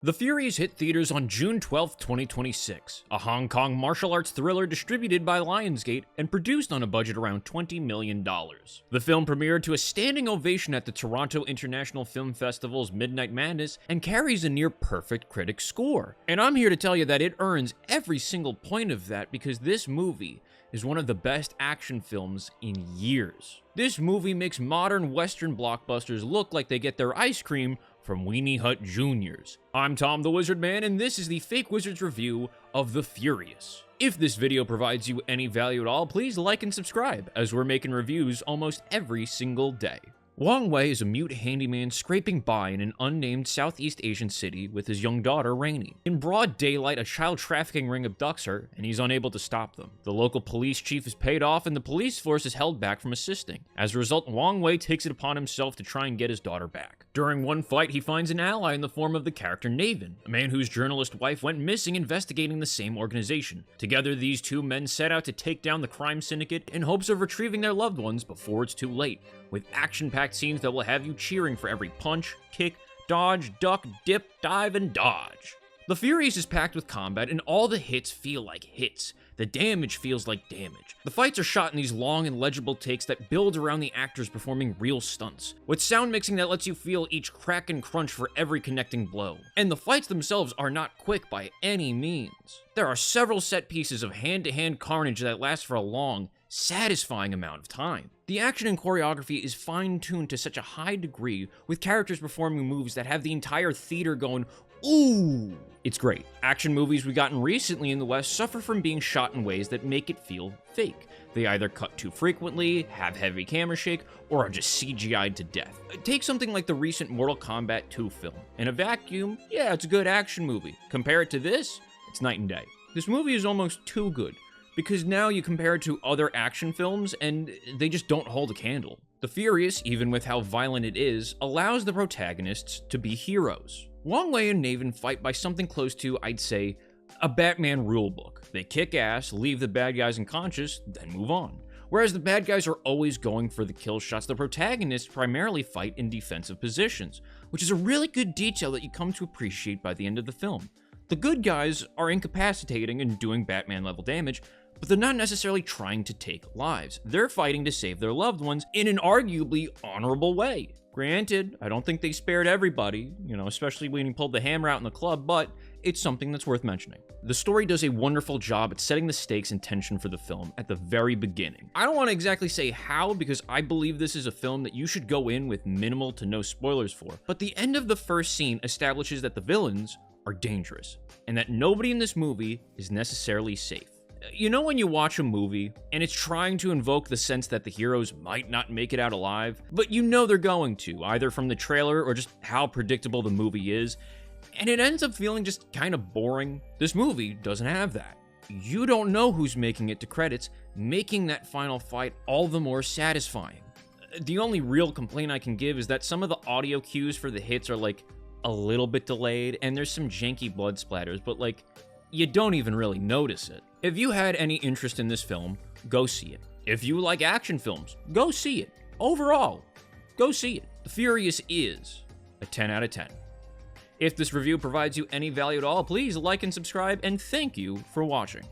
The Furious hit theaters on June 12, 2026, a Hong Kong martial arts thriller distributed by Lionsgate and produced on a budget around $20 million. The film premiered to a standing ovation at the Toronto International Film Festival's Midnight Madness and carries a near-perfect critic score. And I'm here to tell you that it earns every single point of that because this movie is one of the best action films in years. This movie makes modern Western blockbusters look like they get their ice cream from Weenie Hut Juniors. I'm Tom the Wizard Man, and this is the Fake Wizards review of The Furious. If this video provides you any value at all, please like and subscribe, as we're making reviews almost every single day. Wong Wei is a mute handyman scraping by in an unnamed Southeast Asian city with his young daughter, Rainey. In broad daylight, a child trafficking ring abducts her, and he's unable to stop them. The local police chief is paid off, and the police force is held back from assisting. As a result, Wong Wei takes it upon himself to try and get his daughter back. During one fight, he finds an ally in the form of the character Naven, a man whose journalist wife went missing investigating the same organization. Together, these two men set out to take down the crime syndicate in hopes of retrieving their loved ones before it's too late, with action-packed scenes that will have you cheering for every punch, kick, dodge, duck, dip, dive, and dodge. The Furious is packed with combat, and all the hits feel like hits. The damage feels like damage. The fights are shot in these long and legible takes that build around the actors performing real stunts, with sound mixing that lets you feel each crack and crunch for every connecting blow. And the fights themselves are not quick by any means. There are several set pieces of hand-to-hand carnage that last for a long, satisfying amount of time. The action and choreography is fine-tuned to such a high degree, with characters performing moves that have the entire theater going, ooh! It's great. Action movies we've gotten recently in the West suffer from being shot in ways that make it feel fake. They either cut too frequently, have heavy camera shake, or are just CGI'd to death. Take something like the recent Mortal Kombat 2 film. In a vacuum, yeah, it's a good action movie. Compare it to this, it's night and day. This movie is almost too good, because now you compare it to other action films and they just don't hold a candle. The Furious, even with how violent it is, allows the protagonists to be heroes. Wong Wei and Naven fight by something close to, I'd say, a Batman rulebook. They kick ass, leave the bad guys unconscious, then move on. Whereas the bad guys are always going for the kill shots, the protagonists primarily fight in defensive positions, which is a really good detail that you come to appreciate by the end of the film. The good guys are incapacitating and doing Batman-level damage, but they're not necessarily trying to take lives. They're fighting to save their loved ones in an arguably honorable way. Granted, I don't think they spared everybody, especially when he pulled the hammer out in the club, but it's something that's worth mentioning. The story does a wonderful job at setting the stakes and tension for the film at the very beginning. I don't want to exactly say how, because I believe this is a film that you should go in with minimal to no spoilers for, but the end of the first scene establishes that the villains are dangerous, and that nobody in this movie is necessarily safe. You know when you watch a movie, and it's trying to invoke the sense that the heroes might not make it out alive, but you know they're going to, either from the trailer or just how predictable the movie is, and it ends up feeling just kind of boring? This movie doesn't have that. You don't know who's making it to credits, making that final fight all the more satisfying. The only real complaint I can give is that some of the audio cues for the hits are like a little bit delayed, and there's some janky blood splatters, but like, you don't even really notice it. If you had any interest in this film, go see it. If you like action films, go see it. Overall, go see it. The Furious is a 10 out of 10. If this review provides you any value at all, please like and subscribe, and thank you for watching.